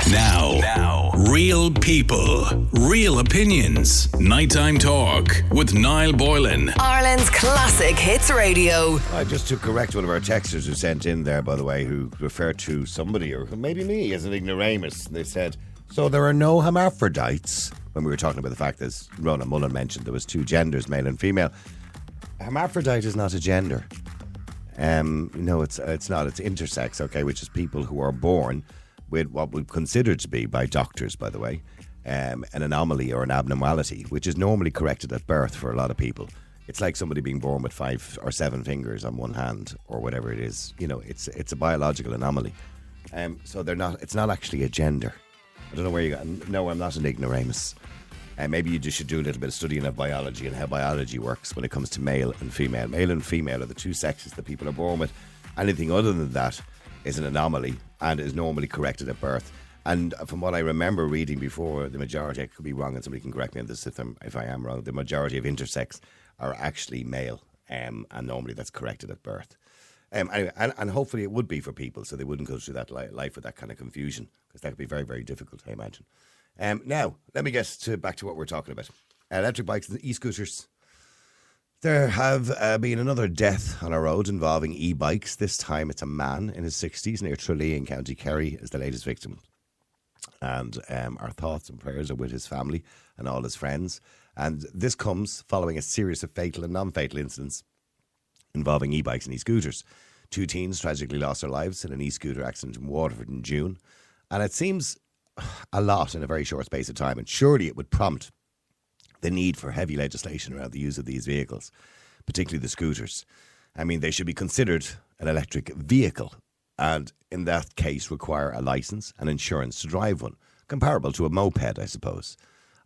Now, real people, real opinions. Nighttime talk with Niall Boylan. Ireland's classic hits radio. Just to correct one of our texters who sent in there, by the way, who referred to somebody, or maybe me, as an ignoramus. They said, so there are no hermaphrodites, when we were talking about the fact, as Rona Mullen mentioned, there was two genders, male and female. Hermaphrodite is not a gender. No, it's not. It's intersex, okay, which is people who are born with what we consider to be, by doctors, by the way, an anomaly or an abnormality, which is normally corrected at birth for a lot of people. It's like somebody being born with 5 or 7 fingers on one hand, or whatever it is. You know, it's a biological anomaly. So they're not. It's not actually a gender. I don't know where you got. No, I'm not an ignoramus. Maybe you just should do a little bit of studying of biology and how biology works when it comes to male and female. Male and female are the two sexes that people are born with. Anything other than that is an anomaly and is normally corrected at birth. And from what I remember reading before, the majority, I could be wrong and somebody can correct me on this if I am wrong, the majority of intersex are actually male, and normally that's corrected at birth. Anyway, and hopefully it would be for people, so they wouldn't go through that life with that kind of confusion, because that could be very, very difficult, I imagine. Now, let me get back to what we're talking about. Electric bikes and e-scooters. There have been another death on a road involving e-bikes. This time it's a man in his 60s near Tralee in County Kerry as the latest victim. And our thoughts and prayers are with his family and all his friends. And this comes following a series of fatal and non-fatal incidents involving e-bikes and e-scooters. 2 teens tragically lost their lives in an e-scooter accident in Waterford in June. And it seems a lot in a very short space of time. And surely it would prompt the need for heavy legislation around the use of these vehicles, particularly the scooters. I mean, they should be considered an electric vehicle, and in that case require a licence and insurance to drive one, comparable to a moped, I suppose.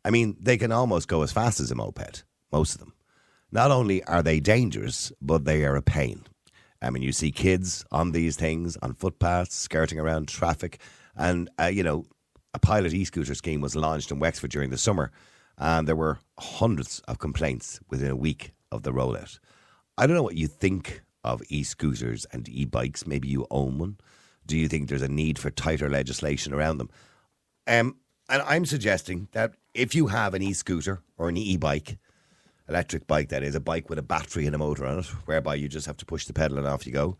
I mean, they can almost go as fast as a moped, most of them. Not only are they dangerous, but they are a pain. I mean, you see kids on these things, on footpaths, skirting around traffic, and, a pilot e-scooter scheme was launched in Wexford during the summer, and there were hundreds of complaints within a week of the rollout. I don't know what you think of e-scooters and e-bikes. Maybe you own one. Do you think there's a need for tighter legislation around them? And I'm suggesting that if you have an e-scooter or an e-bike, electric bike that is, a bike with a battery and a motor on it, whereby you just have to push the pedal and off you go,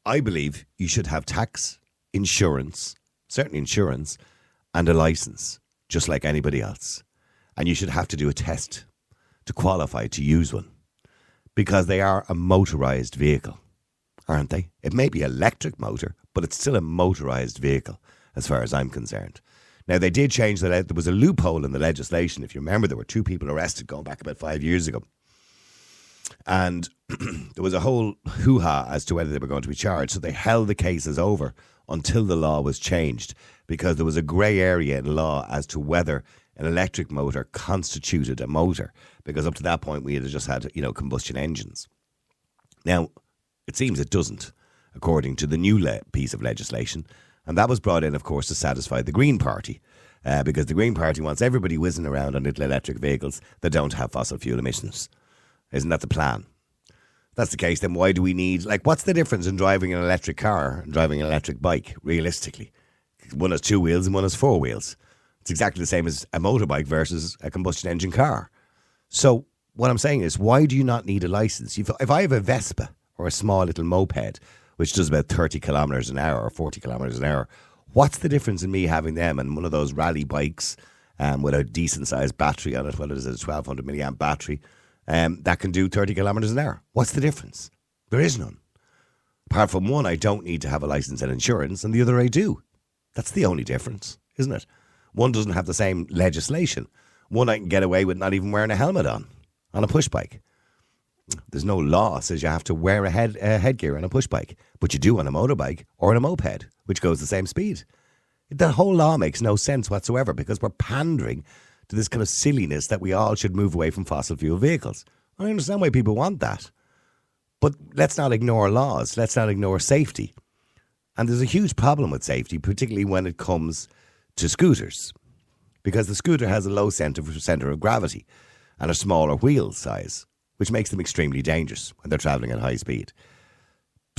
I believe you should have tax, insurance, certainly insurance, and a licence, just like anybody else. And you should have to do a test to qualify to use one, because they are a motorised vehicle, aren't they? It may be electric motor, but it's still a motorised vehicle as far as I'm concerned. Now, they did change there was a loophole in the legislation. If you remember, there were 2 people arrested going back about 5 years ago. And there was a whole hoo-ha as to whether they were going to be charged. So they held the cases over until the law was changed, because there was a grey area in law as to whether an electric motor constituted a motor, because up to that point we had just had, combustion engines. Now, it seems it doesn't, according to the new piece of legislation, and that was brought in, of course, to satisfy the Green Party, because the Green Party wants everybody whizzing around on little electric vehicles that don't have fossil fuel emissions. Isn't that the plan? If that's the case, then why do we need, what's the difference in driving an electric car and driving an electric bike, realistically? One has 2 wheels and one has 4 wheels. It's exactly the same as a motorbike versus a combustion engine car. So what I'm saying is, why do you not need a licence? If I have a Vespa or a small little moped, which does about 30 kilometres an hour or 40 kilometres an hour, what's the difference in me having them and one of those rally bikes with a decent sized battery on it, whether it's a 1200 milliamp battery, that can do 30 kilometres an hour? What's the difference? There is none. Apart from one, I don't need to have a licence and insurance, and the other I do. That's the only difference, isn't it? One doesn't have the same legislation. One I can get away with not even wearing a helmet on a push bike. There's no law that says you have to wear a headgear on a push bike, but you do on a motorbike or on a moped, which goes the same speed. The whole law makes no sense whatsoever, because we're pandering to this kind of silliness that we all should move away from fossil fuel vehicles. I understand why people want that. But let's not ignore laws. Let's not ignore safety. And there's a huge problem with safety, particularly when it comes to scooters, because the scooter has a low centre of gravity and a smaller wheel size, which makes them extremely dangerous when they're travelling at high speed.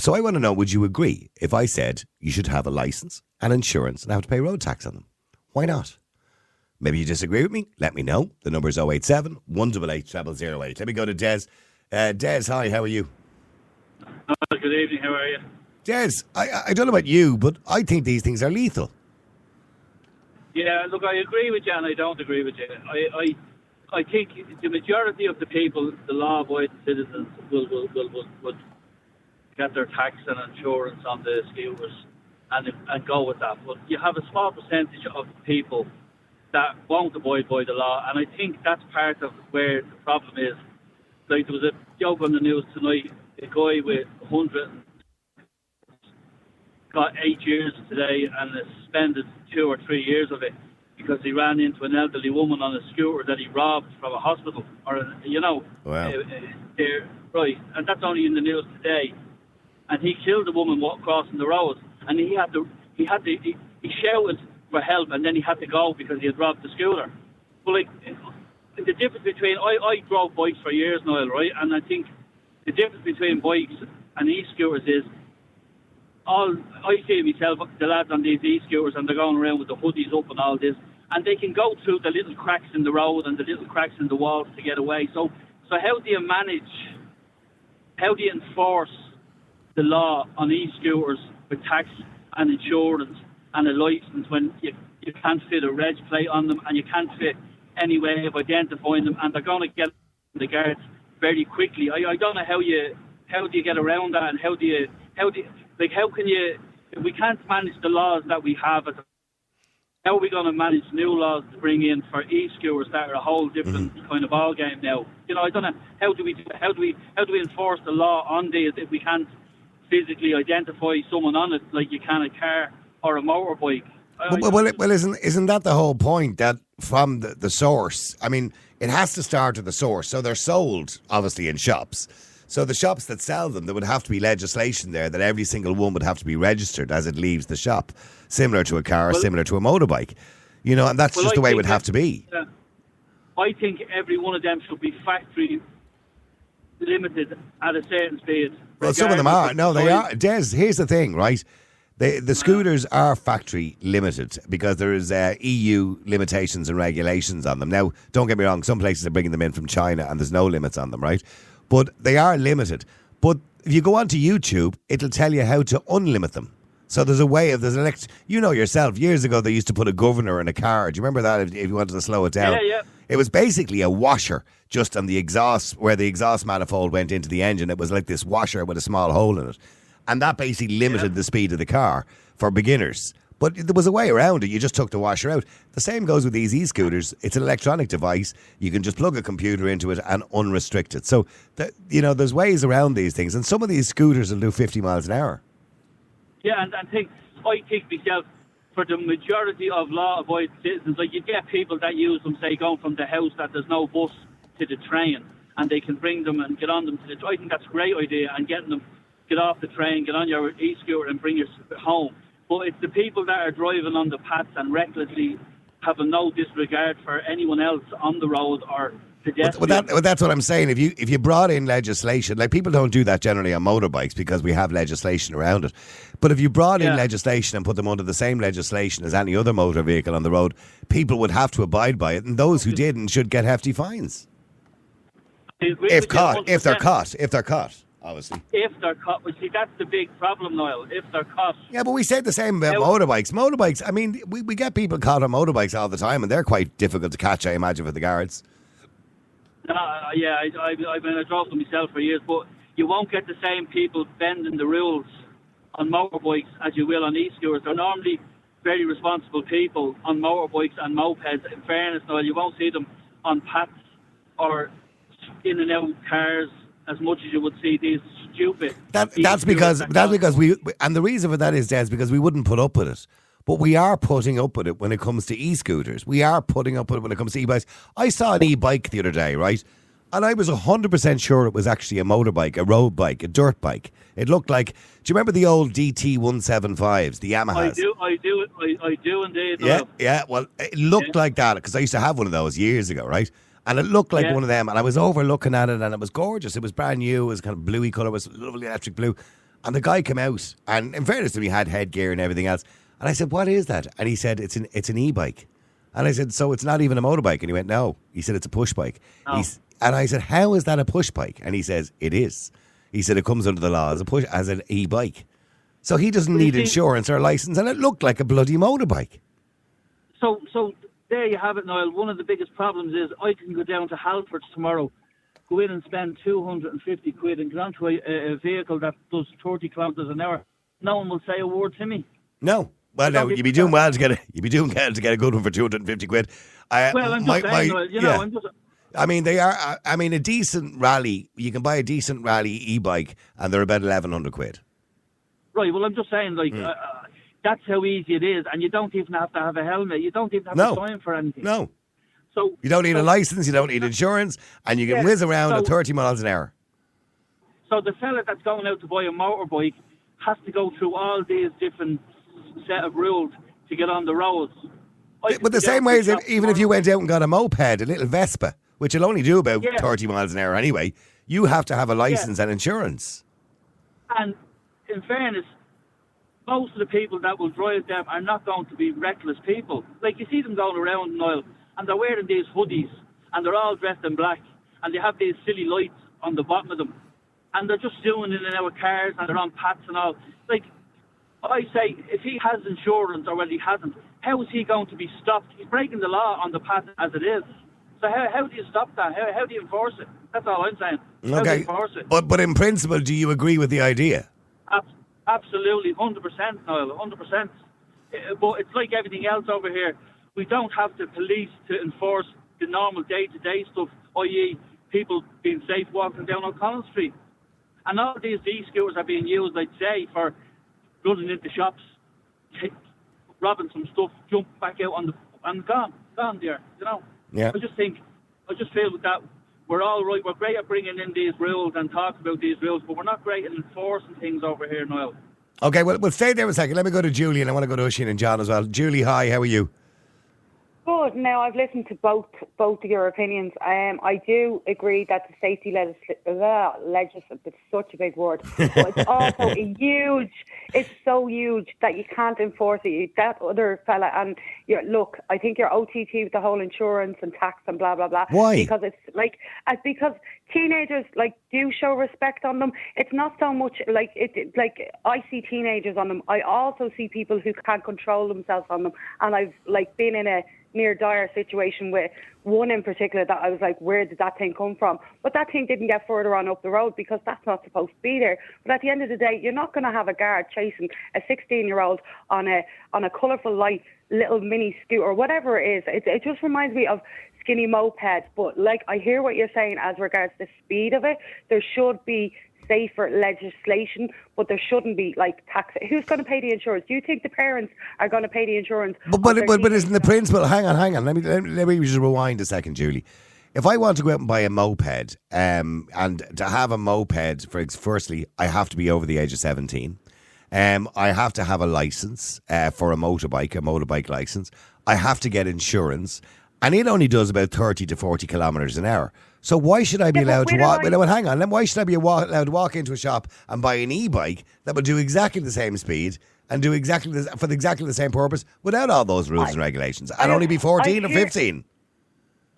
So I want to know, would you agree if I said you should have a licence and insurance and have to pay road tax on them? Why not? Maybe you disagree with me. Let me know. The number is 087 188 0008. Let me go to Des. Des, hi, how are you? Good evening, how are you? Des, I don't know about you, but I think these things are lethal. Yeah, look, I agree with you and I don't agree with you. I think the majority of the people, the law-abiding citizens, will get their tax and insurance on the scooters and go with that. But you have a small percentage of people that won't abide by the law, and I think that's part of where the problem is. Like, there was a joke on the news tonight, a guy with 100 got 8 years today and has suspended 2 or 3 years of it because he ran into an elderly woman on a scooter that he robbed from a hospital, or Wow. Right, and that's only in the news today. And he killed a woman crossing the road, and he shouted for help, and then he had to go because he had robbed the scooter. But like, the difference between I drove bikes for years, Niall, right? And I think the difference between bikes and e-scooters is I see myself, the lads on these e-scooters, and they're going around with the hoodies up and all this, and they can go through the little cracks in the road and the little cracks in the walls to get away. So how do you enforce the law on e-scooters with tax and insurance and a licence when you can't fit a reg plate on them and you can't fit any way of identifying them, and they're going to get the guards very quickly? I don't know how do you get around that, and how can you, if we can't manage the laws that we have, how are we going to manage new laws to bring in for e-scooters that are a whole different kind of ball game now? I don't know, how do we enforce the law on these if we can't physically identify someone on it like you can a car or a motorbike? Well, isn't that the whole point, that from the source? I mean, it has to start at the source. So they're sold, obviously, in shops. So the shops that sell them, there would have to be legislation there that every single one would have to be registered as it leaves the shop, similar to a car, similar to a motorbike. And that's just the way it would have to be. I think every one of them should be factory limited at a certain speed. Well, some of them are. No, they are. Des, here's the thing, right? The scooters are factory limited because there is EU limitations and regulations on them. Now, don't get me wrong, some places are bringing them in from China and there's no limits on them, right? But they are limited. But if you go onto YouTube, it'll tell you how to unlimit them. So there's a way of, yourself, years ago they used to put a governor in a car. Do you remember that if you wanted to slow it down? Yeah. It was basically a washer just on the exhaust, where the exhaust manifold went into the engine. It was like this washer with a small hole in it. And that basically limited the speed of the car for beginners. But there was a way around it. You just took the washer out. The same goes with these e-scooters. It's an electronic device. You can just plug a computer into it and unrestrict it. So, there's ways around these things. And some of these scooters will do 50 miles an hour. Yeah, and I think myself, for the majority of law-abiding citizens, like, you get people that use them, say, going from the house that there's no bus to the train, and they can bring them and get on them to the train. I think that's a great idea, and getting them, get off the train, get on your e-scooter and bring you home. But it's the people that are driving on the paths and recklessly having no disregard for anyone else on the road or pedestrians. Well, that's what I'm saying. If you brought in legislation, like, people don't do that generally on motorbikes because we have legislation around it. But if you brought in legislation and put them under the same legislation as any other motor vehicle on the road, people would have to abide by it, and those who didn't should get hefty fines. If they're caught. Obviously. If they're caught. Well, see, that's the big problem, Niall. If they're caught. Yeah, but we said the same about motorbikes. Motorbikes, I mean, we get people caught on motorbikes all the time, and they're quite difficult to catch, I imagine, for the guards. Yeah, I've been a driver myself for years, but you won't get the same people bending the rules on motorbikes as you will on e-scooters. They're normally very responsible people on motorbikes and mopeds. In fairness, Niall, you won't see them on paths or in and out cars as much as you would see these stupid. That's because we, and the reason for that is, Des, because we wouldn't put up with it. But we are putting up with it when it comes to e-scooters. We are putting up with it when it comes to e-bikes. I saw an e-bike the other day, right? And I was 100% sure it was actually a motorbike, a road bike, a dirt bike. It looked like, do you remember the old DT175s, the Yamahas? I do indeed. Yeah, well, it looked like that, because I used to have one of those years ago, right? And it looked like one of them, and I was overlooking at it, and it was gorgeous. It was brand new. It was kind of bluey colour. It was lovely electric blue. And the guy came out, and in fairness to him, he had headgear and everything else. And I said, what is that? And he said, it's an e-bike. And I said, so it's not even a motorbike? And he went, no. He said, it's a push bike. No. And I said, how is that a push bike? And he says, it is. He said, it comes under the law as an e-bike. So he doesn't need insurance or a license, and it looked like a bloody motorbike. So there you have it, Niall. One of the biggest problems is I can go down to Halfords tomorrow, go in and spend 250 quid and get onto a vehicle that does 30 kilometres an hour. No one will say a word to me. No. Well, no, you'd be doing well to get a good one for 250 quid. Well, I'm just saying, I'm just... I mean, they are. I mean, a decent rally. You can buy a decent rally e-bike, and they're about 1,100 quid. Right. Well, I'm just saying, that's how easy it is, and you don't even have to have a helmet. You don't even have to sign for anything. No. So you don't need a license. You don't need insurance, and you can whiz around at 30 miles an hour. So the fella that's going out to buy a motorbike has to go through all these different set of rules to get on the roads. But the same way as even if you went out and got a moped, a little Vespa, which will only do about 30 miles an hour anyway, you have to have a license and insurance. And in fairness, most of the people that will drive them are not going to be reckless people. Like, you see them going around, Niall, and they're wearing these hoodies, and they're all dressed in black, and they have these silly lights on the bottom of them, and they're just zooming in and out of cars, and they're on pats and all. Like, I say, if he has insurance or whether he hasn't, how is he going to be stopped? He's breaking the law on the path as it is. So how do you stop that? How do you enforce it? That's all I'm saying. How do you enforce it? But in principle, do you agree with the idea? Absolutely, 100%, Niall, 100%. But it's like everything else over here. We don't have the police to enforce the normal day-to-day stuff, i.e. people being safe walking down O'Connell Street. And all of these e-scooters are being used, I'd say, for running into shops, robbing some stuff, jump back out and gone there, you know. Yeah. I just feel that we're all right. We're great at bringing in these rules and talking about these rules, but we're not great at enforcing things over here, Niall. Okay, well, we'll stay there a second. Let me go to Julie, and I want to go to Oisin and John as well. Julie, hi, how are you? Good. Now, I've listened to both of your opinions. I do agree that the safety legislation, it's such a big word, but it's also it's so huge that you can't enforce it. That other fella, and look, I think you're OTT with the whole insurance and tax and blah, blah, blah. Why? Because because teenagers, do show respect on them. It's not so much I see teenagers on them. I also see people who can't control themselves on them. And I've, been in a near dire situation with one in particular that I was like, where did that thing come from? But that thing didn't get further on up the road because that's not supposed to be there. But at the end of the day, you're not going to have a guard chasing a 16-year-old on a colourful light little mini scooter, whatever it is. It just reminds me of skinny mopeds. But I hear what you're saying as regards the speed of it. There should be safer legislation, but there shouldn't be tax. Who's going to pay the insurance? Do you think the parents are going to pay the insurance? But isn't the principle? Hang on. Let me just rewind a second, Julie. If I want to go out and buy a moped, and to have a moped, firstly, I have to be over the age of 17. I have to have a license for a motorbike license. I have to get insurance, and it only does about 30 to 40 kilometres an hour. So why should I be allowed to walk? Well, hang on. Then why should I be allowed to walk into a shop and buy an e-bike that will do exactly the same speed and do exactly the same purpose without all those rules and regulations, and only be 14 or 15?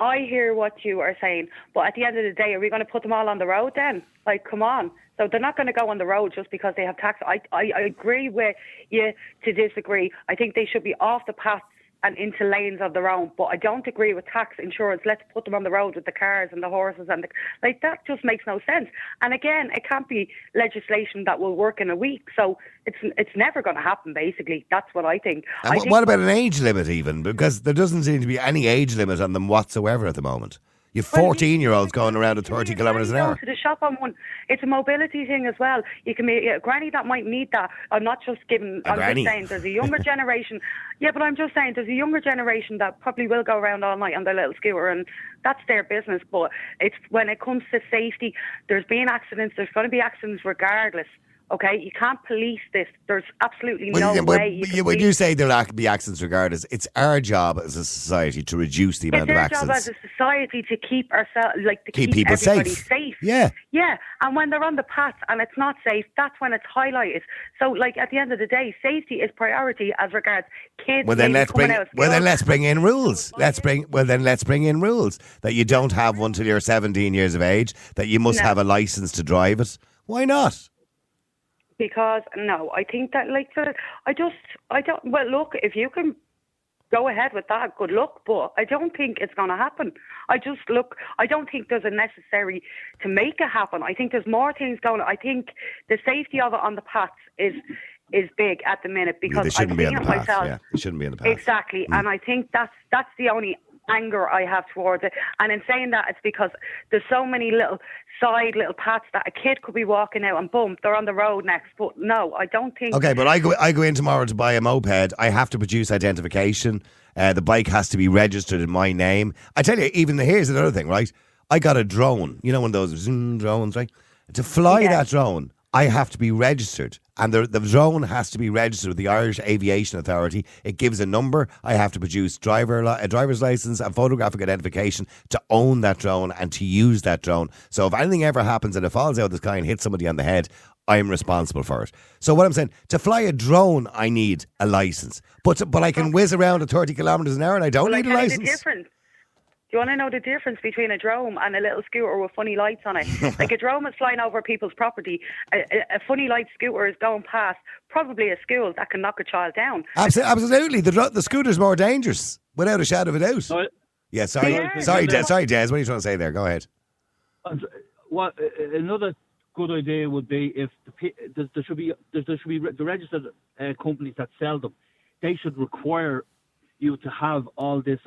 I hear what you are saying, but at the end of the day, are we going to put them all on the road then? Come on. So they're not going to go on the road just because they have tax. I agree with you to disagree. I think they should be off the paths and into lanes of their own, but I don't agree with tax, insurance. Let's put them on the road with the cars and the horses and that just makes no sense. And again, it can't be legislation that will work in a week, so it's never going to happen. Basically, that's what I think. What about an age limit even? Because there doesn't seem to be any age limit on them whatsoever at the moment. You've 14-year-olds going around at 30 kilometres an hour. To the shop on one. It's a mobility thing as well. You can be a granny that might need that. I'm not just giving. I'm just saying there's a younger generation. Yeah, but I'm just saying there's a younger generation that probably will go around all night on their little scooter, and that's their business. But it's when it comes to safety, there's been accidents. There's going to be accidents regardless Okay, you can't police this. There's absolutely no way. When you say there'll be accidents regardless, it's our job as a society to reduce the amount of accidents. It's our job as a society to keep ourselves, to keep people everybody safe. Yeah. And when they're on the paths and it's not safe, that's when it's highlighted. So, at the end of the day, safety is priority as regards kids. Well, then let's bring in rules. Let's bring in rules that you don't have one till you're 17 years of age. That you must have a license to drive it. Why not? Because I think that well, look, if you can go ahead with that, good luck, but I don't think it's going to happen. I don't think there's a necessary to make it happen. I think there's more things going on. I think the safety of it on the paths is big at the minute because I've seen it myself. Yeah, it shouldn't be on the path. Exactly, and I think that's the only anger I have towards it. And in saying that, it's because there's so many little paths that a kid could be walking out and boom, they're on the road next. But no, I don't think. Okay, but I go in tomorrow to buy a moped. I have to produce identification. The bike has to be registered in my name. I tell you, here's another thing, right? I got a drone. You know, one of those zoom drones, right? To fly that drone, I have to be registered. And the drone has to be registered with the Irish Aviation Authority. It gives a number. I have to produce a driver's license and photographic identification to own that drone and to use that drone. So if anything ever happens and it falls out of the sky and hits somebody on the head, I'm responsible for it. So what I'm saying, to fly a drone, I need a license. But I can whiz around at 30 kilometres an hour and I don't need a license. Do you want to know the difference between a drone and a little scooter with funny lights on it? A drone is flying over people's property. A funny light scooter is going past probably a school that can knock a child down. Absolutely. The scooter's more dangerous, without a shadow of a doubt. Sorry, Sorry, Des. What are you trying to say there? Go ahead. Another good idea would be if there should be the registered companies that sell them. They should require you to have all this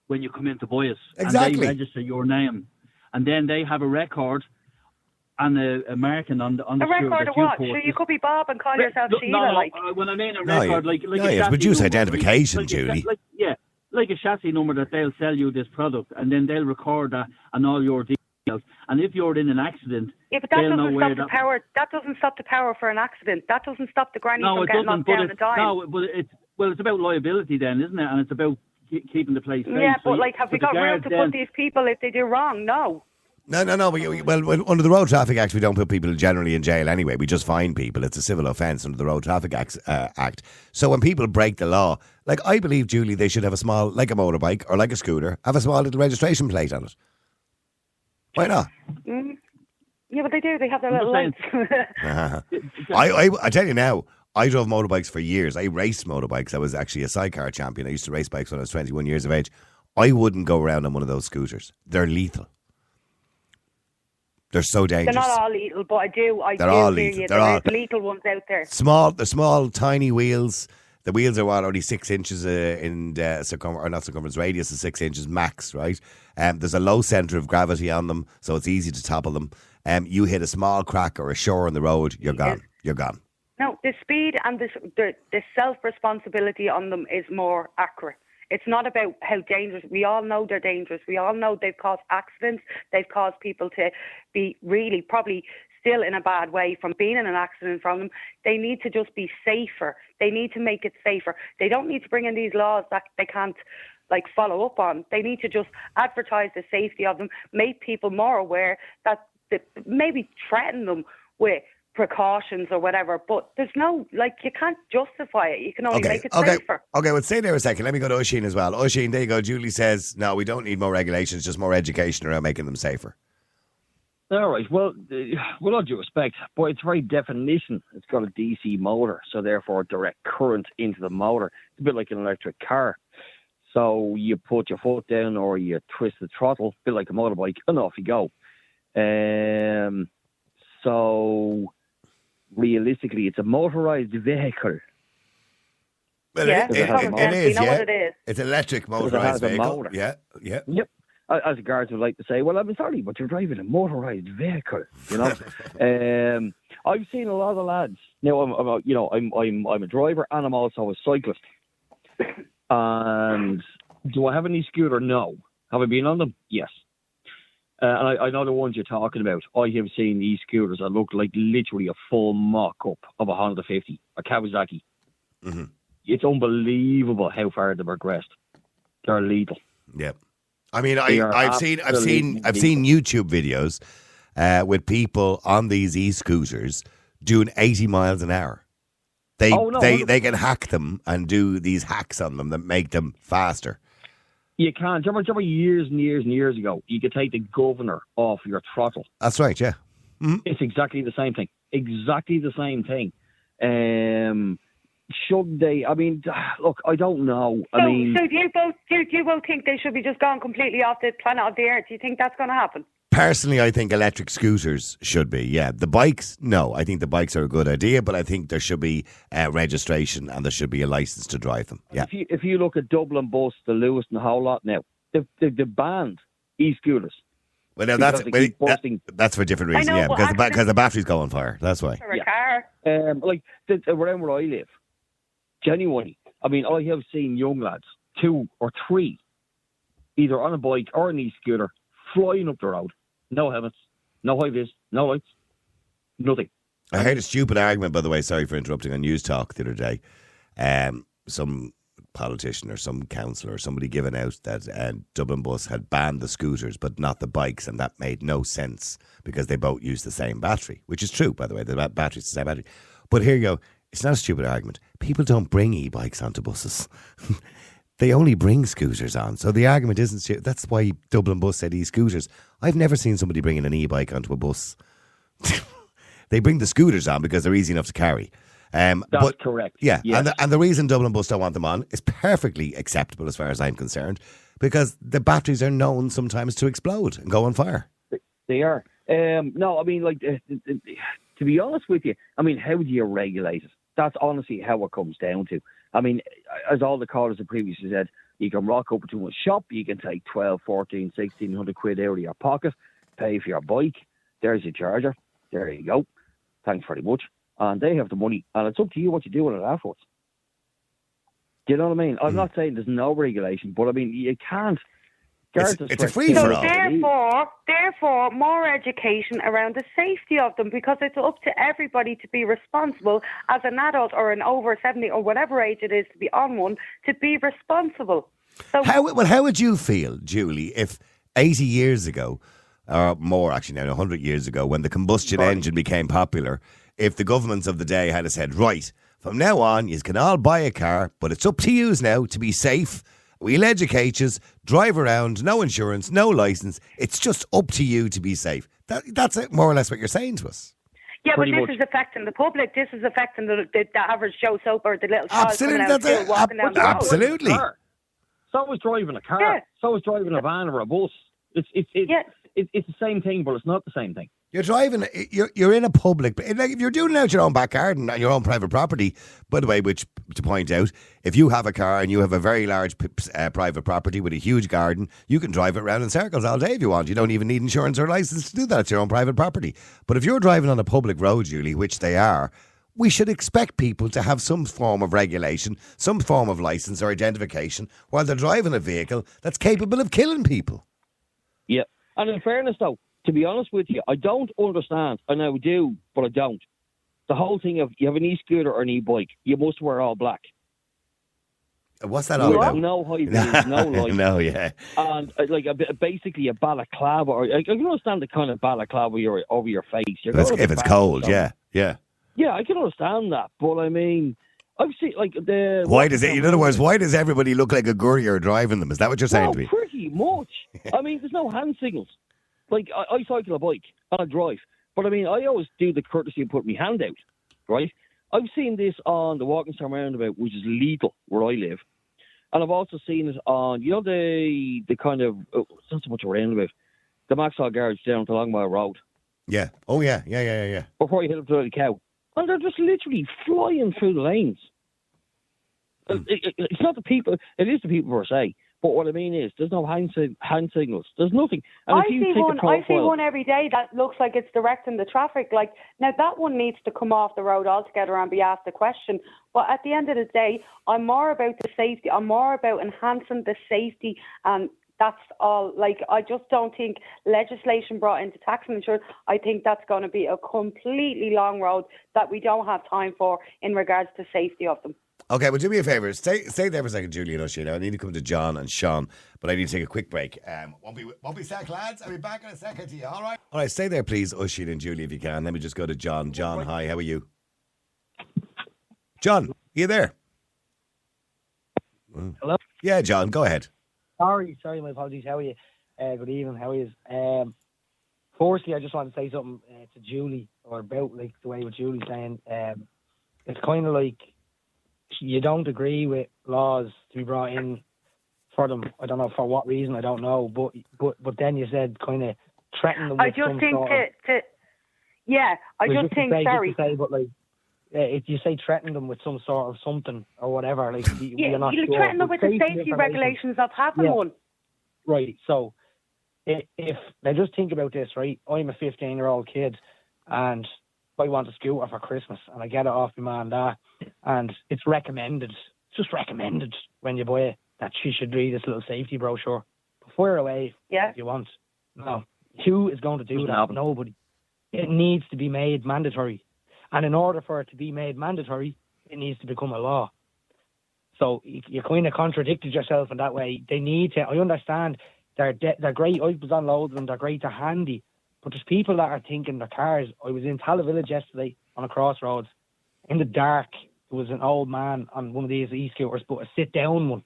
when you come in to buy it. Exactly. And they register your name. And then they have a record and a marking on the a record of what? So you could be Bob and call yourself Sheila. When I mean a record, produce identification, Julie. Like a chassis number that they'll sell you this product, and then they'll record that and all your details. And if you're in an accident, but that doesn't stop the power. That doesn't stop the power for an accident. That doesn't stop the granny from getting knocked down and dying. No, but it's about liability then, isn't it? And it's about keeping the place safe. Yeah, but have we got room to put these people if they do wrong? No. No. Well, under the Road Traffic Act, we don't put people generally in jail anyway. We just fine people. It's a civil offence under the Road Traffic Act. So when people break the law, I believe, Julie, they should have a small, like a motorbike or like a scooter, have a small little registration plate on it. Why not? Yeah, but they do. They have their little lights. I tell you now, I drove motorbikes for years. I raced motorbikes. I was actually a sidecar champion. I used to race bikes when I was 21 years of age. I wouldn't go around on one of those scooters. They're lethal. They're so dangerous. They're not all lethal, but I do all hear lethal. you. There's lethal ones out there. The small, tiny wheels. The wheels are only 6 inches in circumference, radius is 6 inches max, right? There's a low centre of gravity on them, so it's easy to topple them. You hit a small crack or a shore in the road, you're gone. You're gone. No, the speed and the self-responsibility on them is more accurate. It's not about how dangerous. We all know they're dangerous. We all know they've caused accidents. They've caused people to be really probably still in a bad way from being in an accident from them. They need to just be safer. They need to make it safer. They don't need to bring in these laws that they can't follow up on. They need to just advertise the safety of them, make people more aware that maybe threaten them with precautions or whatever, but there's no, you can't justify it. You can only make it safer. Okay, well, stay there a second. Let me go to Oisin as well. Oisin, there you go. Julie says, no, we don't need more regulations, just more education around making them safer. All right, well, with all due respect, by its very definition, it's got a DC motor, so therefore direct current into the motor. It's a bit like an electric car. So you put your foot down or you twist the throttle, a bit like a motorbike, and off you go. So realistically, it's a motorised vehicle. Well, yeah, it is. We know what it is. It's an electric motorised vehicle. Motor. Yeah. Yep. As the guards would like to say, well, I'm sorry, but you're driving a motorised vehicle. I've seen a lot of lads. Now, I'm a driver and I'm also a cyclist. And do I have any scooter? No. Have I been on them? Yes. And I know the ones you're talking about. I have seen these scooters that look like literally a full mock-up of a Honda 50, a Kawasaki. Mm-hmm. It's unbelievable how far they've progressed. They're lethal. Yeah. I mean, They are I've seen absolutely YouTube videos with people on these e-scooters doing 80 miles an hour. They can hack them and do these hacks on them that make them faster. You can. Do you remember years and years and years ago, you could take the governor off your throttle? That's right, yeah. Mm-hmm. It's exactly the same thing. Exactly the same thing. Should they? I mean, look, I don't know. So do you both think they should be just gone completely off the planet of the Earth? Do you think that's going to happen? Personally, I think electric scooters should be, yeah. The bikes, no. I think the bikes are a good idea, but I think there should be registration and there should be a licence to drive them, yeah. If you look at Dublin Bus, the Lewis and the whole lot now, they've banned e-scooters. Well, now that's for different reasons, yeah, because the batteries go on fire. That's why. For a car. Around where I live, genuinely, I mean, I have seen young lads, 2 or 3, either on a bike or an e-scooter, flying up the road. No helmets, no high-vis, no lights, nothing. I heard a stupid argument, by the way, sorry for interrupting, on News Talk the other day. Some politician or some councillor or somebody giving out that Dublin Bus had banned the scooters but not the bikes, and that made no sense because they both use the same battery, which is true, by the way. The battery's the same battery. But here you go. It's not a stupid argument. People don't bring e-bikes onto buses. They only bring scooters on. So the argument isn't stupid. That's why Dublin Bus said e-scooters. I've never seen somebody bringing an e-bike onto a bus. They bring the scooters on because they're easy enough to carry. That's correct. Yeah, yes. And the reason Dublin Bus don't want them on is perfectly acceptable as far as I'm concerned, because the batteries are known sometimes to explode and go on fire. They are. No, I mean, like, to be honest with you, I mean, how do you regulate it? That's honestly how it comes down to. I mean, as all the callers have previously said, you can rock up to a shop, you can take 12, 14, 1,600 quid out of your pocket, pay for your bike, there's your charger, there you go, thanks very much, and they have the money, and it's up to you what you do with it afterwards. Do you know what I mean? I'm not saying there's no regulation, but I mean, you can't. It's a free-for-all. Therefore, more education around the safety of them, because it's up to everybody to be responsible as an adult or an over 70 or whatever age it is to be on one, to be responsible. So how would you feel, Julie, if 80 years ago, or more actually now, 100 years ago, when the combustion engine became popular, if the governments of the day had said, right, from now on, you can all buy a car, but it's up to you now to be safe. We'll educate you, drive around, no insurance, no licence. It's just up to you to be safe. That's more or less what you're saying to us. Yeah, but this is affecting the public. This is affecting the average Joe Soap or the little child coming out of school, walking down the road. Absolutely. So is driving a car. Yeah. So is driving a van or a bus. It's the same thing, but it's not the same thing. You're driving, you're in a public, like if you're doing it out your own back garden on your own private property, by the way, which, to point out, if you have a car and you have a very large private property with a huge garden, you can drive it around in circles all day if you want. You don't even need insurance or license to do that. It's your own private property. But if you're driving on a public road, Julie, which they are, we should expect people to have some form of regulation, some form of license or identification while they're driving a vehicle that's capable of killing people. Yeah. And in fairness, though, to be honest with you, I don't understand, and I do, but I don't. The whole thing of you have an e-scooter or an e-bike, you must wear all black. What's that all about? No high-vis, no light. No, yeah. And basically a balaclava, or I can understand the kind of balaclava over your face. If it's cold, yeah. Yeah, I can understand that, but I mean, I've seen like the. Why does it? In other words, why does everybody look like a courier driving them? Is that what you're saying to me? Pretty much. I mean, there's no hand signals. Like, I cycle a bike and I drive. But, I mean, I always do the courtesy of putting my hand out, right? I've seen this on the Walkinstown roundabout, which is lethal where I live. And I've also seen it on, you know, the kind of, it's not so much a roundabout, the Maxwell Garage down to Longmire Road. Yeah. Oh, yeah. Before you hit up to the cow. And they're just literally flying through the lanes. It's not the people, it is the people per se. But what I mean is, there's no hand signals. There's nothing. And I see one every day that looks like it's directing the traffic. Like, now that one needs to come off the road altogether and be asked a question. But at the end of the day, I'm more about the safety. I'm more about enhancing the safety and That's all. Like, I just don't think legislation brought into tax and insurance, I think that's going to be a completely long road that we don't have time for in regards to safety of them. Okay, well, do me a favour. Stay there for a second, Julie and Oisin. I need to come to John and Sean, but I need to take a quick break. Won't be sec, lads. I'll be back in a second to you, all right? All right, stay there, please, Oisin and Julie, if you can. Let me just go to John. John, hi, how are you? John, are you there? Hello? Yeah, John, go ahead. Sorry, my apologies. How are you? Good evening. How are you? Firstly, I just want to say something to Julie, or about like the way what Julie's saying. It's kind of like you don't agree with laws to be brought in for them. I don't know for what reason. I don't know. But then you said kind of threaten them. I just think if you say threaten them with some sort of something or whatever, like you're not you sure. threaten them with the safety regulations of having one. Right. So if now just think about this, right? I'm a 15-year-old kid, and I want a scooter for Christmas, and I get it off my mum and dad, and it's recommended. It's just recommended when you buy it that she should read this little safety brochure. Fire away if you want. No. Who is going to do that? Nobody. It needs to be made mandatory. And in order for it to be made mandatory, it needs to become a law. So you kind of contradicted yourself in that way. They need to. I understand they're great. I was on loads of them. They're great. They're handy. But there's people that are thinking their cars. I was in Talavillage yesterday on a crossroads. In the dark, there was an old man on one of these e-scooters, but a sit-down one.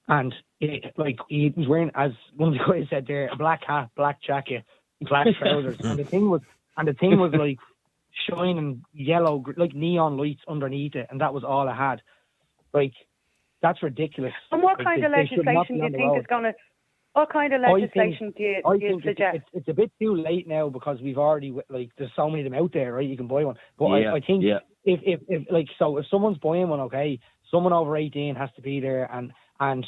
And he was wearing, as one of the guys said there, a black hat, black jacket, black trousers. and the thing was like shining yellow, like neon lights underneath it, and that was all it had. Like, that's ridiculous. And what kind of legislation do you think is going to... What kind of legislation do you suggest? It's a bit too late now because we've already, like, there's so many of them out there, right? You can buy one. But I think if someone's buying one, okay, someone over 18 has to be there and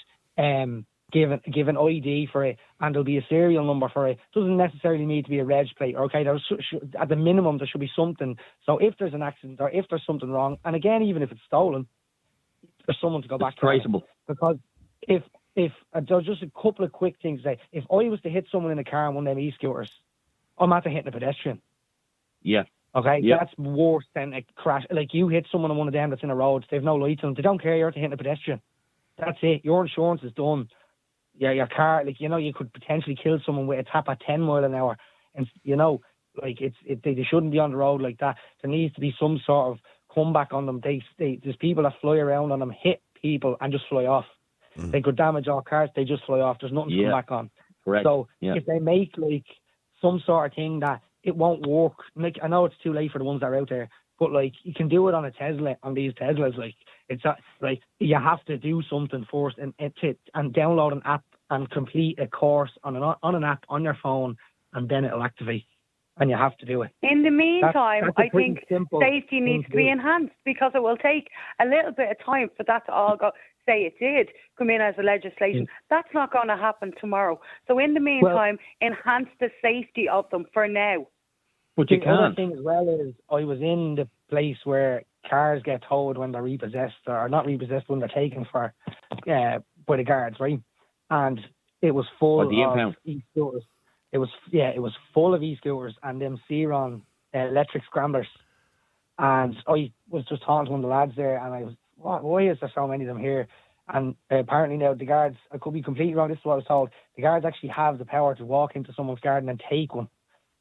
give an ID for it, and there'll be a serial number for it. Doesn't necessarily need to be a reg plate. Okay, at the minimum there should be something. So if there's an accident or if there's something wrong, and again, even if it's stolen, there's someone to go back to. Traceable. Because if there's just a couple of quick things to say. If I was to hit someone in a car on one of them e-scooters, I'm after hitting a pedestrian. Yeah. Okay, that's worse than a crash. Like, you hit someone on one of them that's in a road, they've no lights on them, they don't care you're hitting a pedestrian. That's it. Your insurance is done. Yeah, your car, like, you could potentially kill someone with a tap at 10 mile an hour, and they shouldn't be on the road like that. There needs to be some sort of comeback on them. There's people that fly around on them, hit people, and just fly off. They could damage all cars. They just fly off. There's nothing to come back on. Correct. So if they make like some sort of thing that it won't work, like, I know it's too late for the ones that are out there, but like, you can do it on a Tesla, on these Teslas. Like, it's like, you have to do something first and download an app and complete a course on an app on your phone, and then it'll activate. And you have to do it. In the meantime, that's I think safety needs to be enhanced, because it will take a little bit of time for that to all go. Say it did come in as a legislation. That's not going to happen tomorrow. So in the meantime, enhance the safety of them for now. But the other thing as well is, I was in the place where cars get towed when they're repossessed, or not repossessed, when they're taken for by the guards, right? And it was full of e-scooters. It was full of e-scooters and them Ceron electric scramblers. And I was just talking to one of the lads there, and I was, why is there so many of them here? And apparently now the guards, I could be completely wrong, this is what I was told, the guards actually have the power to walk into someone's garden and take one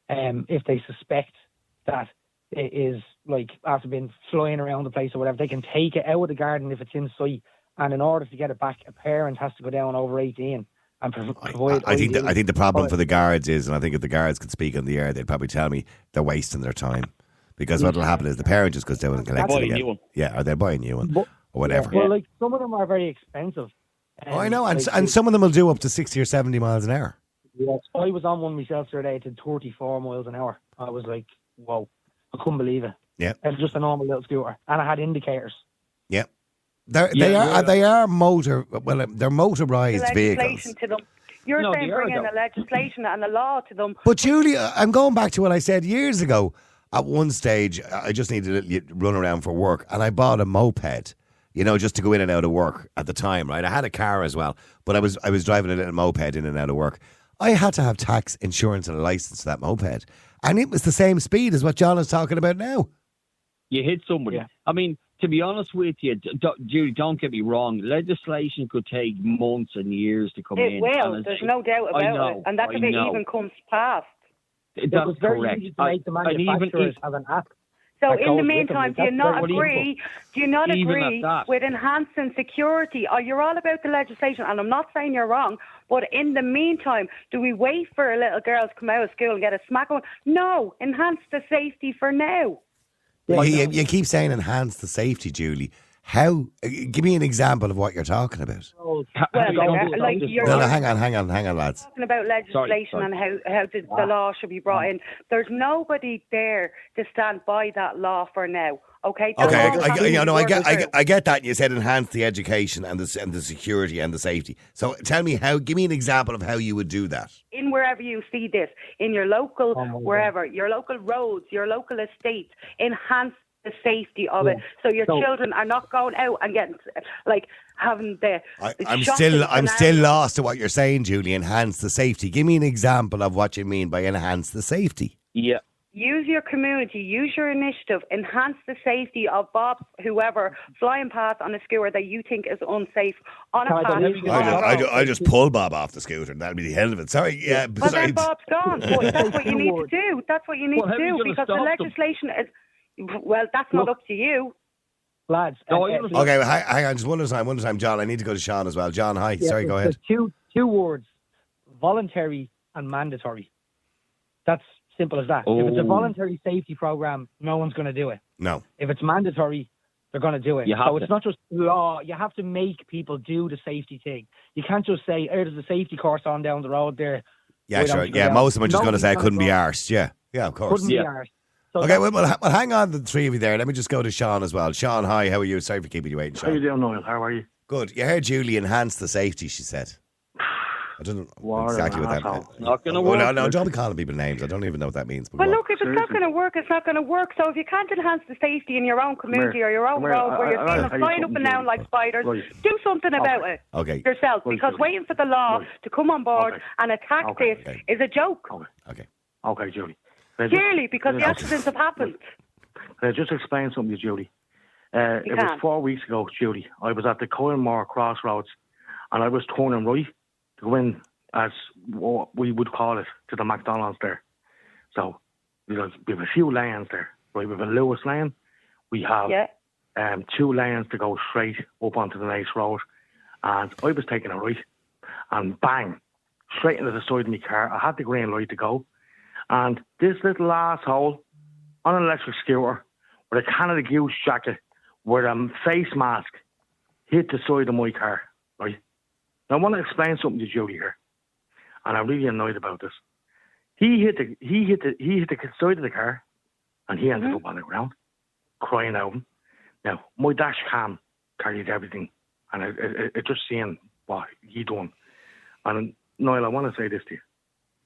if they suspect that it is, like, after being flying around the place or whatever. They can take it out of the garden if it's in sight, and in order to get it back, a parent has to go down over 18 and provide. I think the problem for the guards is, and I think if the guards could speak on the air, they'd probably tell me they're wasting their time, because what will happen is the parent just goes down and collects it again. Yeah, or they'll buy a new one, or whatever. Well, like, some of them are very expensive. I know, and some of them will do up to 60 or 70 miles an hour. Yes, I was on one myself the other day. It did 34 miles an hour. I was like, whoa, I couldn't believe it. Yeah, it was just a normal little scooter, and I had indicators. Yeah, they are motorized vehicles. To them. You're saying bring in a legislation and a law to them. But Julie, I'm going back to what I said years ago. At one stage, I just needed to run around for work, and I bought a moped. you know, just to go in and out of work at the time, right? I had a car as well, but I was driving a little moped in and out of work. I had to have tax, insurance and a licence for that moped. And it was the same speed as what John is talking about now. You hit somebody. Yeah. I mean, to be honest with you, Judy, don't get me wrong. Legislation could take months and years to come in. It will. There's no doubt about it. And that's if it even comes past. That's it's very correct. easy to make the manufacturers have an app. So that in the goes with them. meantime, do you That's not very agree? Do you not Even agree at that. with enhancing security? Or you're all about the legislation, and I'm not saying you're wrong. But in the meantime, do we wait for a little girl to come out of school and get a smack on? No, enhance the safety for now. Well, you keep saying enhance the safety, Julie. How? Give me an example of what you're talking about. Well, you're No, hang on, lads. talking about legislation and how the law should be brought in. There's nobody there to stand by that law for now. Okay. Okay, I get that. You said enhance the education and the security and the safety. So tell me give me an example of how you would do that. In wherever you see this, in your local, wherever, your local roads, your local estates, enhance the safety of it, so your children are not going out and getting having the. I'm still lost to what you're saying, Julie. Enhance the safety. Give me an example of what you mean by enhance the safety. Yeah. Use your community, use your initiative, enhance the safety of Bob, whoever, flying past on a scooter that you think is unsafe on a path. I just pull Bob off the scooter and that'll be the end of it. Sorry, yeah. But then Bob's gone. But that's what you need to do. That's what you need to do because the legislation is. Well, that's not up to you. Lads. Okay, well, hang on, just one at a time. John, I need to go to Sean as well. John, hi. Sorry, go ahead. There's two words, voluntary and mandatory. That's simple as that. If it's a voluntary safety program, no one's going to do it. No. If it's mandatory, they're going to do it. It's not just law. You have to make people do the safety thing. You can't just say, there's a safety course on down the road there. Yeah, sure. Yeah, most of them are just going to say I couldn't be arsed. Yeah, of course. Couldn't be arsed. So okay, well, hang on, the three of you there. Let me just go to Sean as well. Sean, hi, how are you? Sorry for keeping you waiting, Sean. How you doing, Noel? How are you? Good. You heard Julie enhance the safety, she said. I don't know exactly what that meant. Not going to work. No, don't be calling people names. I don't even know what that means. Well, look, if it's not going to work, it's not going to work. So if you can't enhance the safety in your own community or your own road where you're seeing them flying up and down like spiders, do something about it yourself. Because waiting for the law to come on board and attack this is a joke. Okay, Julie. Clearly, because the accidents have happened. Can I just explain something to Julie? It was 4 weeks ago, Julie. I was at the Coilmore Crossroads and I was turning right to go in, as what we would call it, to the McDonald's there. So we have a few lanes there. Right, we have a Lewis lane. We have 2 lanes to go straight up onto the next road. And I was taking a right and bang, straight into the side of my car. I had the green light to go. And this little asshole on an electric scooter with a Canada Goose jacket with a face mask hit the side of my car, right? Now, I want to explain something to Julie here, and I'm really annoyed about this. He hit the side of the car, and he ended up on the ground, crying out. Now, my dash cam carried everything, and it just seeing what he done. And Niall, I want to say this to you,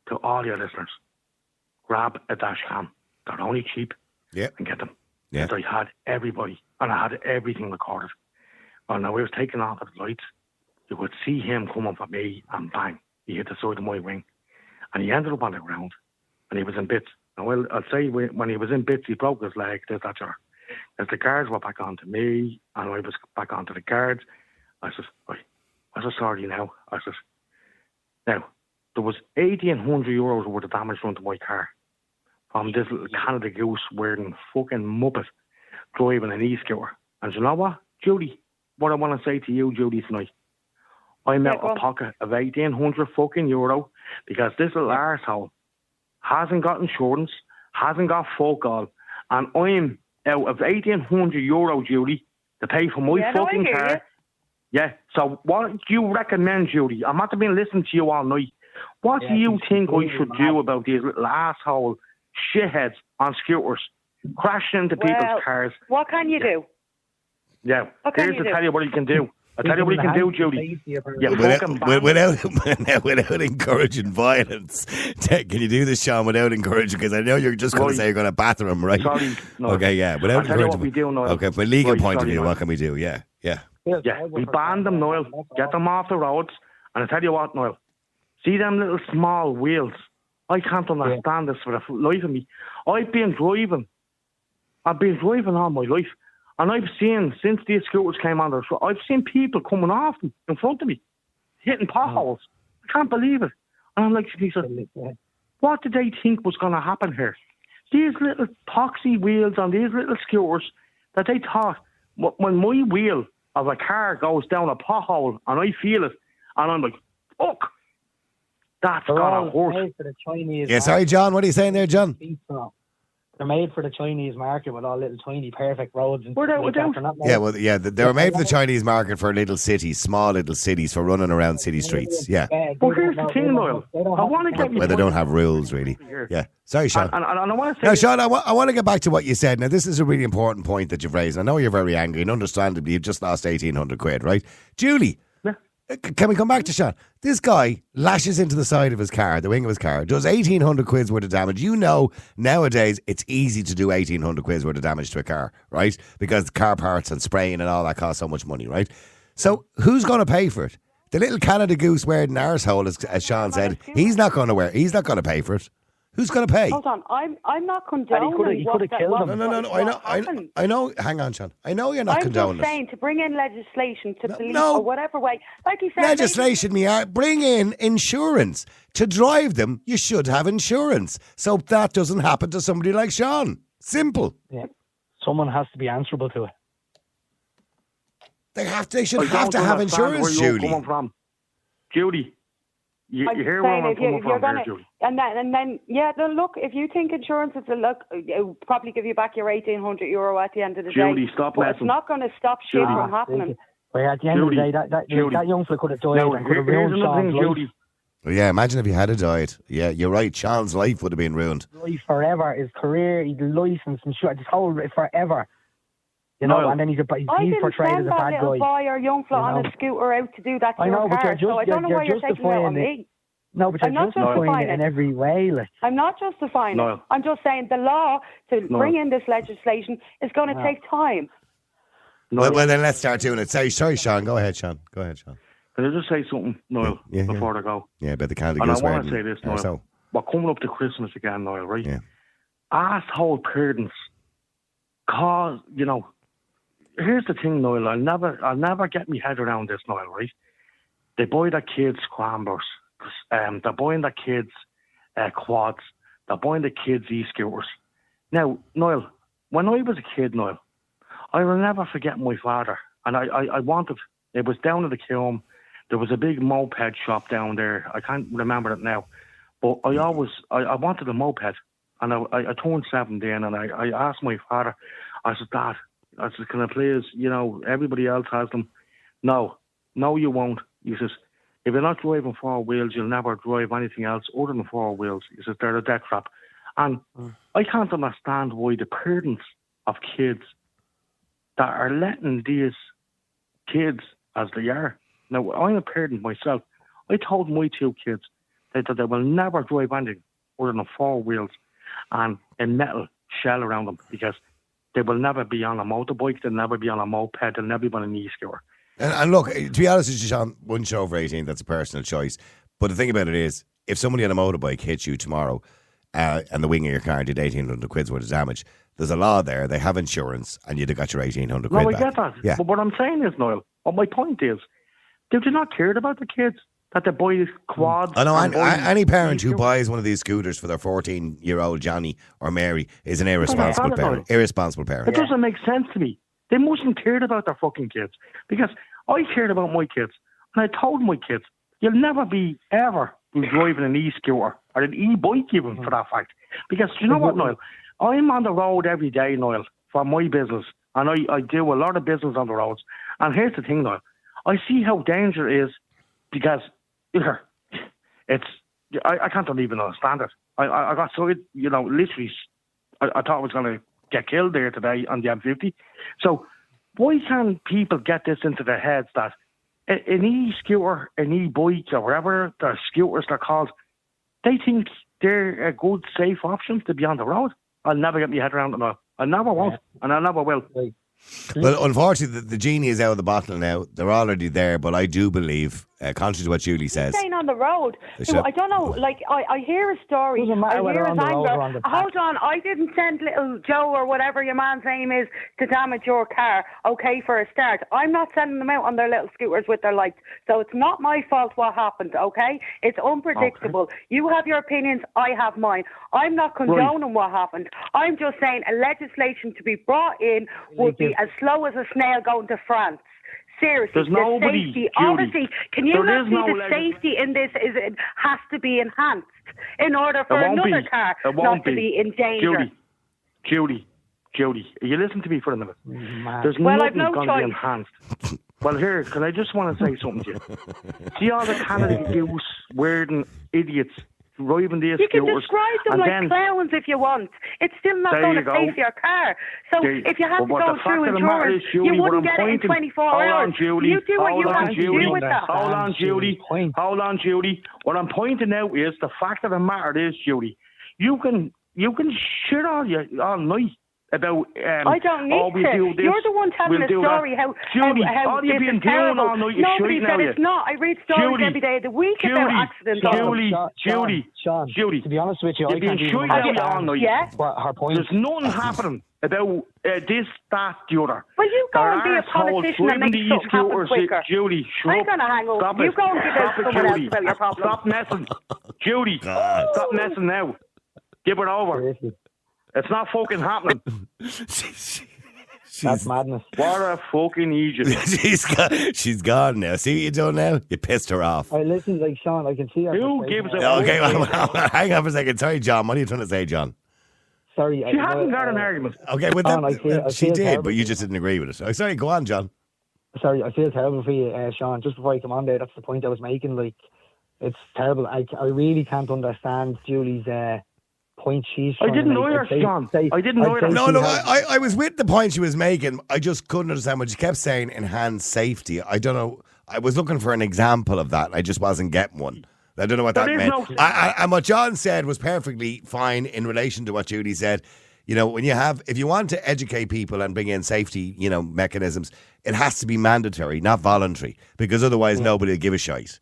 to all your listeners. Grab a dash cam. They're only cheap. And get them. Yeah. I had everybody, and I had everything recorded. And now I was taking off at the lights. You could see him come up at me, and bang, he hit the side of my wing. And he ended up on the ground, and he was in bits. Now, I'll say when he was in bits, he broke his leg, that's sure. As the guards were back onto me, and I was back onto the guards, I said, I'm so sorry now. I said, now, there was €1,800 worth of damage done to my car from this little Canada Goose wearing fucking muppet driving an e-scooter. And you know what, Judy? What I want to say to you, Judy, tonight, I'm out of pocket of €1,800 fucking euro because this little arsehole hasn't got insurance, hasn't got fuck all, and I'm out of €1,800, Judy, to pay for my fucking car. Yeah, so what do you recommend, Judy? I'm not been listening to you all night. What do you think I should do about these little asshole shitheads on scooters crashing into people's cars? What can you do? Yeah, here's to tell you what you can do. I tell you what you can do, Judy. Without encouraging violence. Can you do this, Sean, without encouraging? Because I know you're just going to say you're going to batter him, right? Sorry. No. Okay, yeah. Without I'll tell you what we do, Noel. Okay, from a legal point of view, Noel. what can we do? Yeah. We ban them, Noel. Get them off the roads. And I tell you what, Noel. See them little small wheels? I can't understand this for the life of me. I've been driving all my life. And I've seen, since these scooters came on, I've seen people coming off them in front of me, hitting potholes. I can't believe it. And I'm like, Jesus, what did they think was going to happen here? These little poxy wheels on these little scooters that they thought, when my wheel of a car goes down a pothole and I feel it, and I'm like, fuck, that's got to hurt. Yeah, sorry, John, what are you saying there, John? They're made for the Chinese market with all little tiny perfect roads. And they were made for the Chinese market for little cities, small little cities, for running around city streets. Yeah. But here's the thing, Noel. I want to get where they don't have rules, really. Yeah. Sorry, Sean. And I want to say... Now, Sean, I want to get back to what you said. Now, this is a really important point that you've raised. I know you're very angry, and understandably, you've just lost 1,800 quid, right? Julie, can we come back to Sean? This guy lashes into the side of his car, the wing of his car, does 1,800 quid's worth of damage. You know, nowadays, it's easy to do 1,800 quid's worth of damage to a car, right? Because car parts and spraying and all that costs so much money, right? So, who's going to pay for it? The little Canada Goose wearing an arsehole, as Sean said, he's not going to pay for it. Who's going to pay? Hold on, I'm not condoning. He could have killed him. No. I know. Hang on, Sean. I know you're not condoning. I'm just saying to bring in legislation to police or whatever way, like you said. Legislation, bring in insurance to drive them. You should have insurance, so that doesn't happen to somebody like Sean. Simple. Yeah. Someone has to be answerable to it. They should have to have insurance, Judy. Judy. You hear where I'm coming from here, Julie. And then, look, if you think insurance is it'll probably give you back your €1,800 at the end of the day. Judy, stop messing. It's not going to stop shit from happening. Well, at the end of the day, that young fella could have died and could have ruined Sean's life. Well, yeah, imagine if he had died. Yeah, you're right. Sean's life would have been ruined. Life forever, his career, his license, and his whole forever. You know, and then he's portrayed as a bad guy. I didn't send that little boy or young fella on a scooter out to do that to your car, so I don't know why you're taking it on me. No, but you're justifying it in every way. I'm not justifying it. I'm just saying the law to bring in this legislation is going to take time. Well, then let's start doing it. Sorry, Sean. Go ahead, Sean. Can I just say something, Noel, before I go? Yeah, but the Canada Goose. And I want to say this, Noel. We're coming up to Christmas again, Noel, right? Yeah. Asshole parents, cause, here's the thing, Noel. I'll never get my head around this, Noel, right? They buy their kids scramblers. They're buying their kids quads. They're buying the kids e-scooters. Now, Noel, when I was a kid, Noel, I will never forget my father. And I wanted, it was down at the Kiln. There was a big moped shop down there. I can't remember it now. But I wanted a moped. And I turned 17 and I asked my father, I said, Dad, can I please, everybody else has them. No, you won't. He says, if you're not driving four wheels, you'll never drive anything else other than four wheels. He says, they're a death trap. And I can't understand why the parents of kids that are letting these kids as they are. Now, I'm a parent myself. I told my two kids that they will never drive anything other than four wheels and a metal shell around them because they will never be on a motorbike, they'll never be on a moped, they'll never be on an e-scooter. And look, to be honest with you, Sean, once you're over 18, that's a personal choice. But the thing about it is, if somebody on a motorbike hits you tomorrow and the wing of your car did 1,800 quid's worth of damage, there's a law there, they have insurance, and you'd have got your 1,800 quid back. No, I get that. Yeah. But what I'm saying is, Noel, my point is, they do not care about the kids that they buy quads. I know, any parent who buys one of these scooters for their 14-year-old Johnny or Mary is an irresponsible parent. Irresponsible parent. It doesn't make sense to me. They mustn't care about their fucking kids. Because I cared about my kids. And I told my kids, you'll never be ever driving an e-scooter or an e-bike even for that fact. Because you know what, Noel? I'm on the road every day, Noel, for my business. And I do a lot of business on the roads. And here's the thing, Noel. I see how dangerous it is because it's... I can't even understand it. I got so, literally, I thought I was going to get killed there today on the M50. So why can't people get this into their heads that an e-scooter, an e-bike, or whatever the scooters they're called, they think they're a good, safe option to be on the road. I'll never get my head around it now. I never won't, and I never will. Well, unfortunately, the genie is out of the bottle now. They're already there, but I do believe, contrary to what Julie says, staying on the road. So I don't know. Like I hear a story. I hear his anger. Hold on, I didn't send little Joe or whatever your man's name is to damage your car. Okay, for a start, I'm not sending them out on their little scooters with their lights. So it's not my fault what happened. Okay, it's unpredictable. Okay. You have your opinions. I have mine. I'm not condoning what happened. I'm just saying a legislation to be brought in would be as slow as a snail going to France. Seriously, there's nobody, safety. Judy, Obviously, can you not see the safety in this has to be enhanced in order for another car not to be in danger? Judy, you listen to me for a minute. There's nothing going to be enhanced. Well, here, can I just want to say something to you? See all the Canada Goose wearing idiots driving these you scooters. You can describe them like clowns if you want. It's still not going to save your car. So if you have to go through insurance, you wouldn't get it in 24 hours. You do what you want to do with that. Hold on, Judy. What I'm pointing out is the fact of the matter is, Judy, you can shit all night about I don't need to. You're the one telling the story how all you've been doing all night is nobody said it's not. I read stories every day of the week about accidents. Judy, to be honest with you, you've been shooting all night. Yeah. Her point. There's nothing happening about this, that, the other. Well, you go and be a politician and make something happen quicker. Judy, I'm going to hang up. You go and give it to someone else about your problem. Stop messing. Judy, stop messing now. Give it over. It's not fucking happening. That's madness. What a fucking idiot. She's gone now. See what you done now? You pissed her off. Hey, listen, like Sean, I can see her. Who gives a Okay, hang on for a second. Sorry, John. What are you trying to say, John? Sorry. She hadn't got an argument. Okay, with that, she did, but you just didn't agree with it. Oh, sorry, go on, John. Sorry, I feel terrible for you, Sean. Just before I come on there, that's the point I was making. Like, it's terrible. I really can't understand Julie's point she's I didn't know her, John. I didn't know her. No, I was with the point she was making. I just couldn't understand what she kept saying, enhanced safety. I don't know. I was looking for an example of that. I just wasn't getting one. I don't know what that meant. And what John said was perfectly fine in relation to what Judy said. You know, if you want to educate people and bring in safety, mechanisms, it has to be mandatory, not voluntary, because otherwise nobody will give a shite.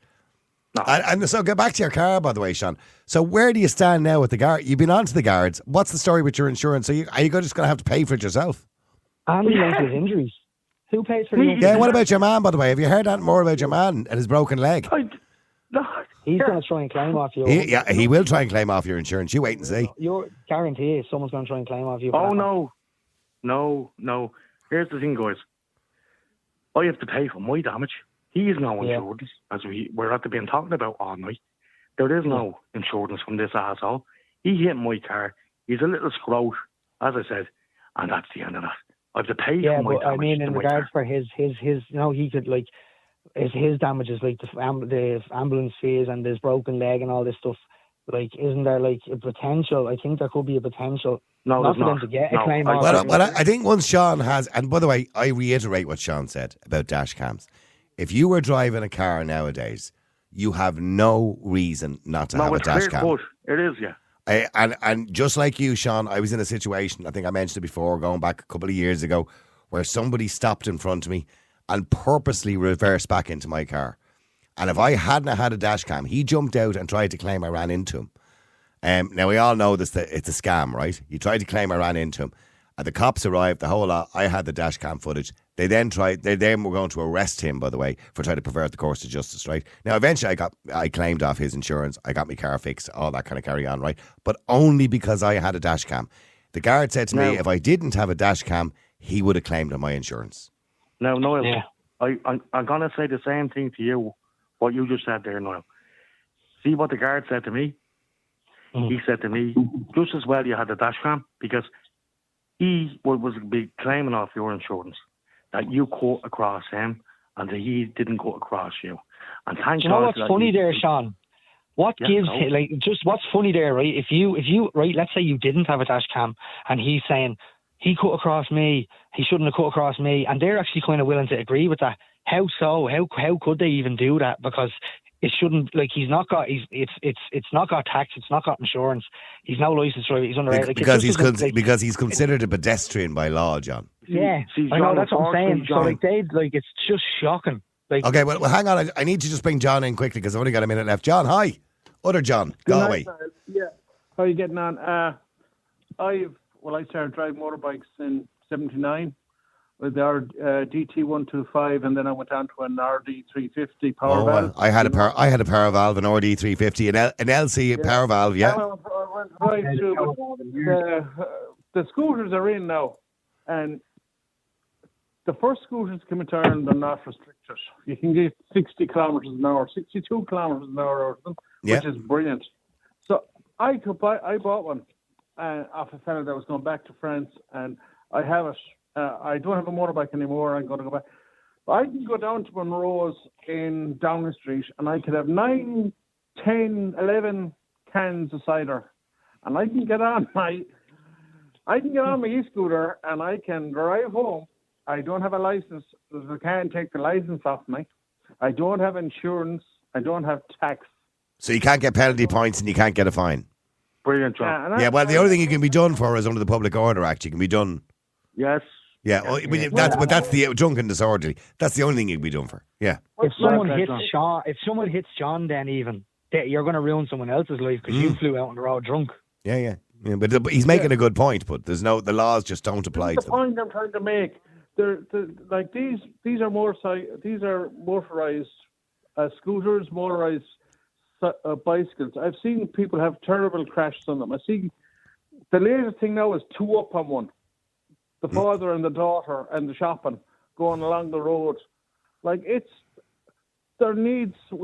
No. And so get back to your car, by the way, Sean. So where do you stand now with the guard? You've been on to the guards. What's the story with your insurance? Are you just going to have to pay for it yourself? And he went with injuries. Who pays for the injuries? Yeah, what about your man, by the way? Have you heard that more about your man and his broken leg? He's going to try and claim off you. He will try and claim off your insurance. You wait and see. Your guarantee is someone's going to try and claim off you. Oh, no. Here's the thing, guys. I have to pay for my damage. He is no insurance, as we're at the being talking about all night. There is no insurance from this asshole. He hit my car. He's a little scrote, as I said, and that's the end of that. I have to pay for my damage. I mean, in regards for his, he could his damages, like the ambulance fees and his broken leg and all this stuff. Like, isn't there like a potential? I think there could be a potential. No, not for them to get a claim. I think once Sean has, and by the way, I reiterate what Sean said about dash cams. If you were driving a car nowadays, you have no reason not to have a dash cam. It is, yeah. And just like you, Sean, I was in a situation, I think I mentioned it before, going back a couple of years ago, where somebody stopped in front of me and purposely reversed back into my car. And if I hadn't had a dash cam, he jumped out and tried to claim I ran into him. Now, we all know this, that it's a scam, right? He tried to claim I ran into him. And the cops arrived, the whole lot. I had the dash cam footage. They then were going to arrest him, by the way, for trying to pervert the course of justice, right? Now, eventually I claimed off his insurance. I got my car fixed, all that kind of carry on, right? But only because I had a dash cam. The guard said to me, if I didn't have a dash cam, he would have claimed on my insurance. Now, Noel, I'm going to say the same thing to you, what you just said there, Noel. See what the guard said to me? He said to me, just as well you had the dash cam, because he was claiming off your insurance that you cut across him and that he didn't cut across you. And thank you know what's funny there, Sean? What gives what's funny there, right? If you right, let's say you didn't have a dash cam and he's saying he cut across me, he shouldn't have cut across me, and they're actually kind of willing to agree with that. how so? How could they even do that? Because it shouldn't, like, it's not got tax, it's not got insurance, he's no licensed driver, he's underage. Like, because he's considered a pedestrian by law, John. Yeah, I know, that's what I'm saying. So, like, it's just shocking. Like, okay, well, hang on. I need to just bring John in quickly because I've only got a minute left. John, hi. Other John, Galway. Yeah, how are you getting on? I started driving motorbikes in '79 with our DT125, and then I went on to an RD350 power valve. I had a power valve, an RD350, an LC power valve. Yeah. I went right through, but the scooters are in now, and the first scooters come into Ireland are not restricted. You can get 60 kilometres an hour, 62 kilometres an hour, which is brilliant. So I bought one off a fella that was going back to France, and I have it. I don't have a motorbike anymore. I'm going to go back. I can go down to Monroe's in Downing Street, and I could have 9, 10, 11 cans of cider, and I can get on my e-scooter, and I can drive home. I don't have a license. They can't take the license off me. I don't have insurance. I don't have tax. So you can't get penalty points and you can't get a fine. Brilliant job. Yeah, well, the only thing you can be done for is under the Public Order Act. You can be done. Yes. Yeah, that's the drunk and disorderly. That's the only thing you can be done for. Yeah. If someone hits John, then even you're going to ruin someone else's life because you flew out on the road drunk. Yeah. But he's making a good point. But the laws just don't apply to them. The point I'm trying to make. Like these are motorized scooters, motorized bicycles. I've seen people have terrible crashes on them. I see the latest thing now is 2 up on one. The father and the daughter and the shopping going along the road. Like we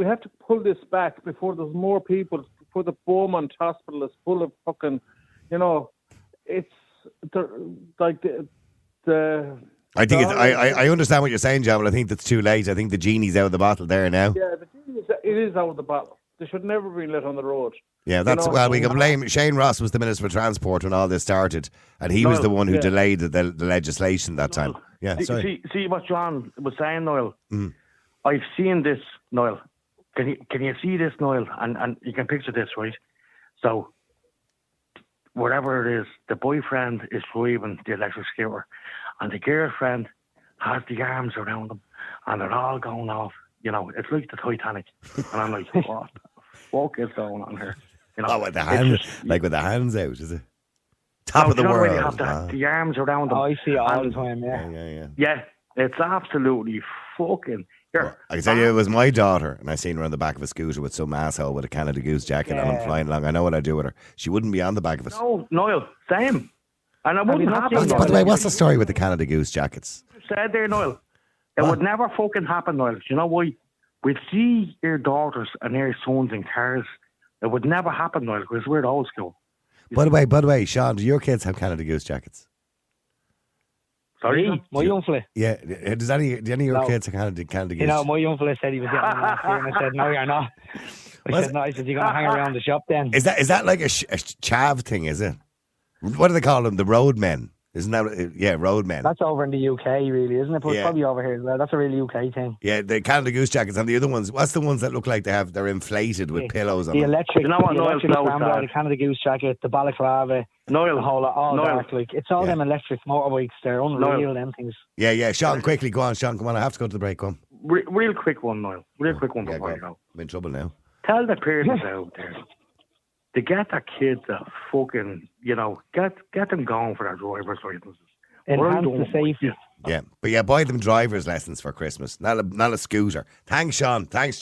have to pull this back before there's more people. Before the Beaumont Hospital is full of fucking, it's like the. I think I understand what you're saying, John, but I think that's too late. I think the genie's out of the bottle there now. Yeah, it is out of the bottle. They should never be let on the road. Yeah, we can blame Shane Ross was the Minister for Transport when all this started, and he was the one who delayed the legislation that time. Yeah, sorry. See what John was saying, Niall. I've seen this, Niall. Can you see this, Niall? And you can picture this, right? So, whatever it is, the boyfriend is driving the electric scooter, and the girlfriend has the arms around them, and they're all going off. It's like the Titanic. And I'm like, what the fuck is going on here? With the hands, with the hands out, is it? Top of the world. You have the arms around them. I see it all the time, Yeah, it's absolutely fucking... I can tell you, it was my daughter, and I seen her on the back of a scooter with some asshole with a Canada Goose jacket on and flying along. I know what I'd do with her. She wouldn't be on the back of it. No, Niall, same. And I wouldn't happen. By the way, what's the story with the Canada Goose jackets? You said there, Niall. It would never fucking happen, Niall. Do you know why? We'd see your daughters and your sons in cars. It would never happen, Niall, because we're old school. By the way, Sean, do your kids have Canada Goose jackets? Sorry? My young fella. Yeah. Do any of your kids have Canada Goose? My young fella said he was getting them last year, and I said, no, you're not. I said, no. I said, you're going to hang around the shop then. Is that like a chav thing, is it? What do they call them? The roadmen. Isn't that, roadmen? That's over in the UK, really, isn't it? But it's probably over here as well. That's a really UK thing. Yeah, the Canada Goose jackets and the other ones. What's the ones that look like they're inflated with pillows on them? The electric scrambler, the Canada Goose jacket, the balaclava, Niall, the whole all dark. Like, it's all them electric motorbikes. They're unreal, them things. Yeah. Sean, quickly, go on, Sean. Come on, I have to go to the break. Come. Real quick one, Niall. Quick one before you go. I'm in trouble now. Tell the parents out there to get their kids a fucking, get them going for their driver's licenses. Enhance the safety. Yeah, buy them driver's lessons for Christmas, not a scooter. Thanks, Sean. Thanks.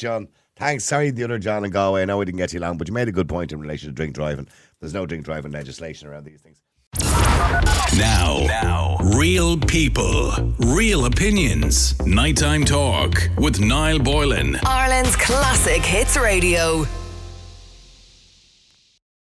Sorry, the other John in Galway. I know we didn't get you along, but you made a good point in relation to drink driving. There's no drink driving legislation around these things. Now, real people, real opinions. Nighttime Talk with Niall Boylan. Ireland's Classic Hits Radio.